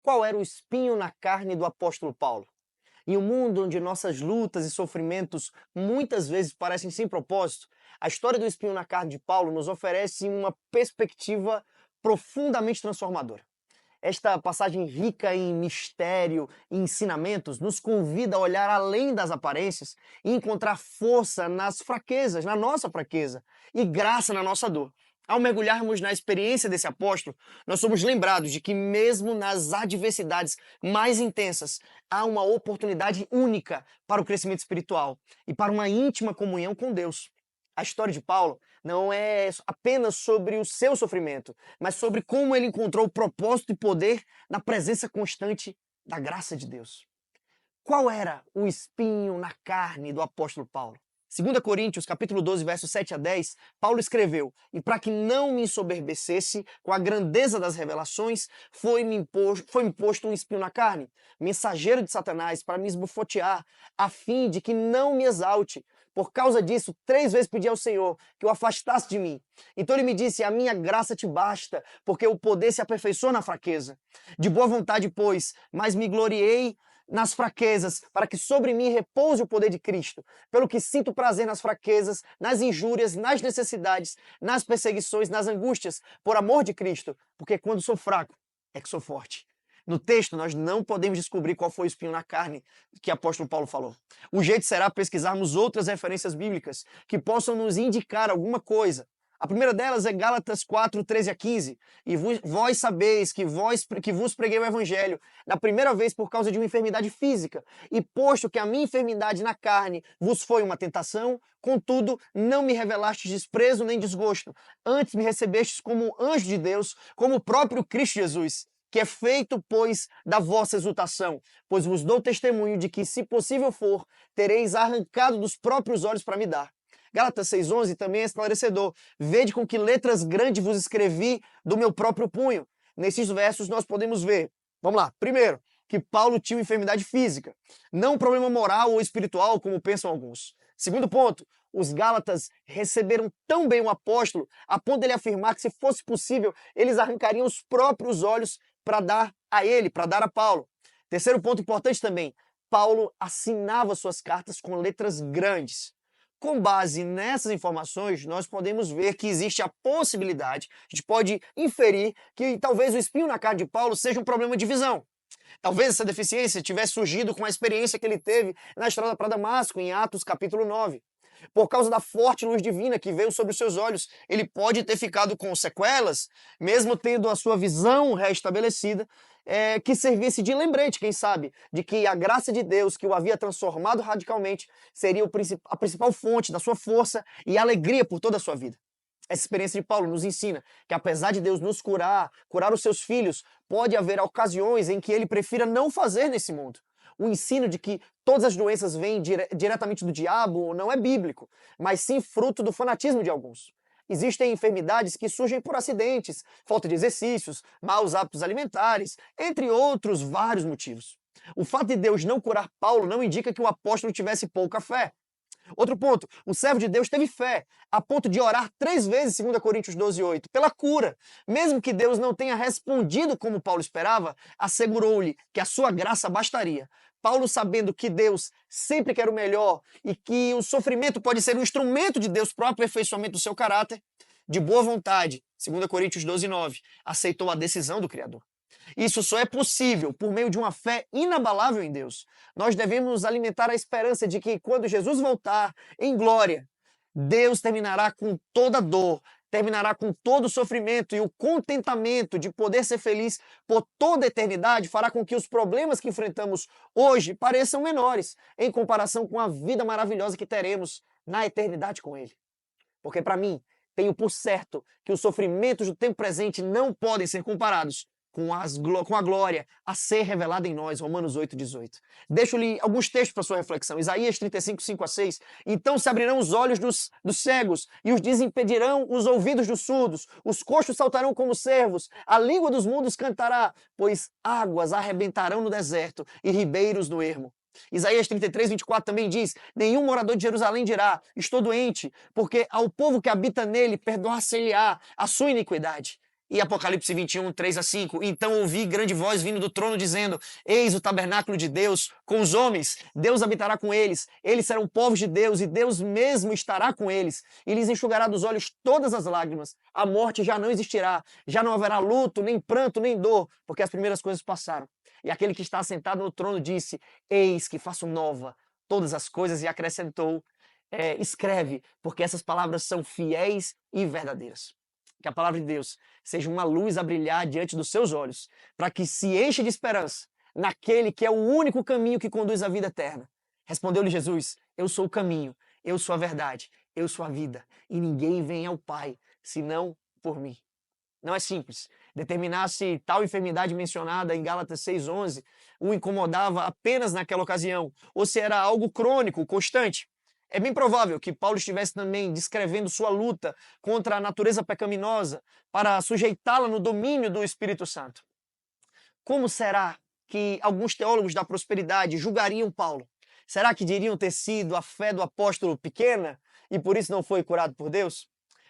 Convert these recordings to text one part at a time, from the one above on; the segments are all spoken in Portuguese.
Qual era o espinho na carne do apóstolo Paulo? Em um mundo onde nossas lutas e sofrimentos muitas vezes parecem sem propósito, a história do espinho na carne de Paulo nos oferece uma perspectiva profundamente transformadora. Esta passagem rica em mistério e ensinamentos nos convida a olhar além das aparências e encontrar força nas fraquezas, na nossa fraqueza, e graça na nossa dor. Ao mergulharmos na experiência desse apóstolo, nós somos lembrados de que mesmo nas adversidades mais intensas, há uma oportunidade única para o crescimento espiritual e para uma íntima comunhão com Deus. A história de Paulo não é apenas sobre o seu sofrimento, mas sobre como ele encontrou propósito e poder na presença constante da graça de Deus. Qual era o espinho na carne do apóstolo Paulo? 2 Coríntios, capítulo 12, versos 7 a 10, Paulo escreveu: "E para que não me ensoberbecesse com a grandeza das revelações, foi-me imposto um espinho na carne, mensageiro de Satanás, para me esbofetear, a fim de que não me exalte. Por causa disso, 3 vezes pedi ao Senhor que o afastasse de mim. Então ele me disse: a minha graça te basta, porque o poder se aperfeiçoa na fraqueza. De boa vontade, pois, mas me gloriei nas fraquezas, para que sobre mim repouse o poder de Cristo. Pelo que sinto prazer nas fraquezas, nas injúrias, nas necessidades, nas perseguições, nas angústias, por amor de Cristo, porque quando sou fraco, é que sou forte." No texto, nós não podemos descobrir qual foi o espinho na carne que o apóstolo Paulo falou. O jeito será pesquisarmos outras referências bíblicas que possam nos indicar alguma coisa. A primeira delas é Gálatas 4, 13 a 15. "E vós sabeis que vos preguei o evangelho, na primeira vez por causa de uma enfermidade física, e posto que a minha enfermidade na carne vos foi uma tentação, contudo não me revelastes desprezo nem desgosto, antes me recebestes como anjo de Deus, como o próprio Cristo Jesus, que é feito, pois, da vossa exultação, pois vos dou testemunho de que, se possível for, tereis arrancado dos próprios olhos para me dar." Gálatas 6,11 também é esclarecedor. "Vede com que letras grandes vos escrevi do meu próprio punho." Nesses versos nós podemos ver, vamos lá, primeiro, que Paulo tinha uma enfermidade física, não um problema moral ou espiritual, como pensam alguns. Segundo ponto, os Gálatas receberam tão bem o apóstolo, a ponto de ele afirmar que, se fosse possível, eles arrancariam os próprios olhos para dar a ele, para dar a Paulo. Terceiro ponto importante também, Paulo assinava suas cartas com letras grandes. Com base nessas informações, nós podemos ver que existe a possibilidade, a gente pode inferir que talvez o espinho na carne de Paulo seja um problema de visão. Talvez essa deficiência tivesse surgido com a experiência que ele teve na estrada para Damasco, em Atos capítulo 9. Por causa da forte luz divina que veio sobre os seus olhos, ele pode ter ficado com sequelas, mesmo tendo a sua visão restabelecida, que servisse de lembrete, quem sabe, de que a graça de Deus, que o havia transformado radicalmente, seria a principal fonte da sua força e alegria por toda a sua vida. Essa experiência de Paulo nos ensina que, apesar de Deus nos curar os seus filhos, pode haver ocasiões em que ele prefira não fazer nesse mundo. O ensino de que todas as doenças vêm diretamente do diabo não é bíblico, mas sim fruto do fanatismo de alguns. Existem enfermidades que surgem por acidentes, falta de exercícios, maus hábitos alimentares, entre outros vários motivos. O fato de Deus não curar Paulo não indica que o apóstolo tivesse pouca fé. Outro ponto, o servo de Deus teve fé, a ponto de orar 3 vezes, 2 Coríntios 12:8, pela cura. Mesmo que Deus não tenha respondido como Paulo esperava, assegurou-lhe que a sua graça bastaria. Paulo, sabendo que Deus sempre quer o melhor e que o sofrimento pode ser um instrumento de Deus para o aperfeiçoamento do seu caráter, de boa vontade, 2 Coríntios 12:9, aceitou a decisão do Criador. Isso só é possível por meio de uma fé inabalável em Deus. Nós devemos alimentar a esperança de que, quando Jesus voltar em glória, Deus terminará com toda dor, terminará com todo sofrimento, e o contentamento de poder ser feliz por toda a eternidade fará com que os problemas que enfrentamos hoje pareçam menores em comparação com a vida maravilhosa que teremos na eternidade com Ele. Porque, para mim, tenho por certo que os sofrimentos do tempo presente não podem ser comparados com a glória a ser revelada em nós, Romanos 8,18. Deixo-lhe alguns textos para sua reflexão. Isaías 35, 5 a 6. "Então se abrirão os olhos dos cegos, e os desimpedirão os ouvidos dos surdos. Os coxos saltarão como cervos, a língua dos mudos cantará, pois águas arrebentarão no deserto e ribeiros no ermo." Isaías 33, 24 também diz: "Nenhum morador de Jerusalém dirá, estou doente, porque ao povo que habita nele perdoar-se-lhe-á a sua iniquidade." E Apocalipse 21, 3 a 5. Então ouvi grande voz vindo do trono dizendo: Eis o tabernáculo de Deus com os homens. Deus habitará com eles. Eles serão povos de Deus e Deus mesmo estará com eles. E lhes enxugará dos olhos todas as lágrimas. A morte já não existirá. Já não haverá luto, nem pranto, nem dor, porque as primeiras coisas passaram. E aquele que está assentado no trono disse: Eis que faço nova todas as coisas. E acrescentou: escreve, porque essas palavras são fiéis e verdadeiras. Que a palavra de Deus seja uma luz a brilhar diante dos seus olhos, para que se enche de esperança naquele que é o único caminho que conduz à vida eterna. Respondeu-lhe Jesus: eu sou o caminho, eu sou a verdade, eu sou a vida, e ninguém vem ao Pai senão por mim. Não é simples. Determinar se tal enfermidade mencionada em Gálatas 6,11 o incomodava apenas naquela ocasião, ou se era algo crônico, constante. É bem provável que Paulo estivesse também descrevendo sua luta contra a natureza pecaminosa para sujeitá-la no domínio do Espírito Santo. Como será que alguns teólogos da prosperidade julgariam Paulo? Será que diriam ter sido a fé do apóstolo pequena e por isso não foi curado por Deus?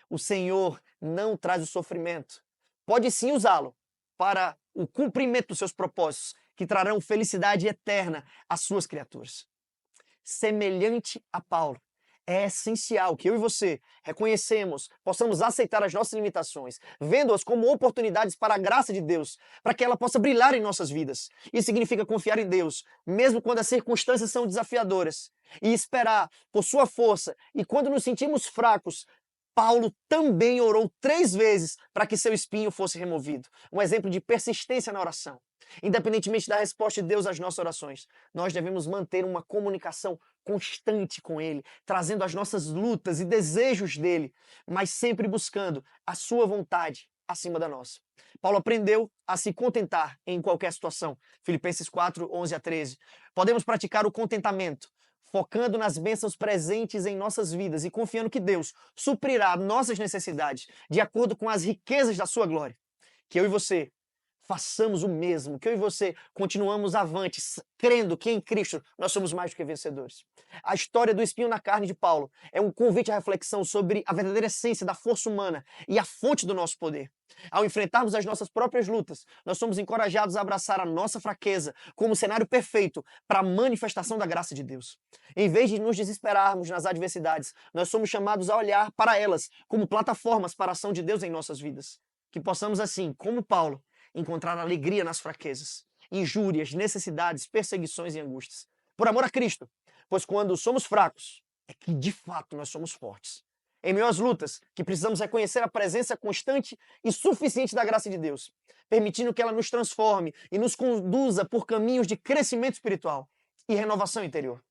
O Senhor não traz o sofrimento. Pode sim usá-lo para o cumprimento dos seus propósitos, que trarão felicidade eterna às suas criaturas. Semelhante a Paulo, é essencial que eu e você reconhecemos, possamos aceitar as nossas limitações, vendo-as como oportunidades para a graça de Deus, para que ela possa brilhar em nossas vidas. Isso significa confiar em Deus, mesmo quando as circunstâncias são desafiadoras, e esperar por sua força. E quando nos sentimos fracos, Paulo também orou 3 vezes para que seu espinho fosse removido. Um exemplo de persistência na oração. Independentemente da resposta de Deus às nossas orações, nós devemos manter uma comunicação constante com Ele, trazendo as nossas lutas e desejos dele, mas sempre buscando a sua vontade acima da nossa. Paulo aprendeu a se contentar em qualquer situação. Filipenses 4, 11 a 13. Podemos praticar o contentamento, focando nas bênçãos presentes em nossas vidas e confiando que Deus suprirá nossas necessidades de acordo com as riquezas da sua glória. Que eu e você façamos o mesmo, que eu e você continuamos avantes, crendo que em Cristo nós somos mais do que vencedores. A história do espinho na carne de Paulo é um convite à reflexão sobre a verdadeira essência da força humana e a fonte do nosso poder. Ao enfrentarmos as nossas próprias lutas, nós somos encorajados a abraçar a nossa fraqueza como cenário perfeito para a manifestação da graça de Deus. Em vez de nos desesperarmos nas adversidades, nós somos chamados a olhar para elas como plataformas para a ação de Deus em nossas vidas. Que possamos assim, como Paulo, encontrar alegria nas fraquezas, injúrias, necessidades, perseguições e angústias. Por amor a Cristo, pois quando somos fracos, é que de fato nós somos fortes. Em meio às lutas, que precisamos reconhecer a presença constante e suficiente da graça de Deus, permitindo que ela nos transforme e nos conduza por caminhos de crescimento espiritual e renovação interior.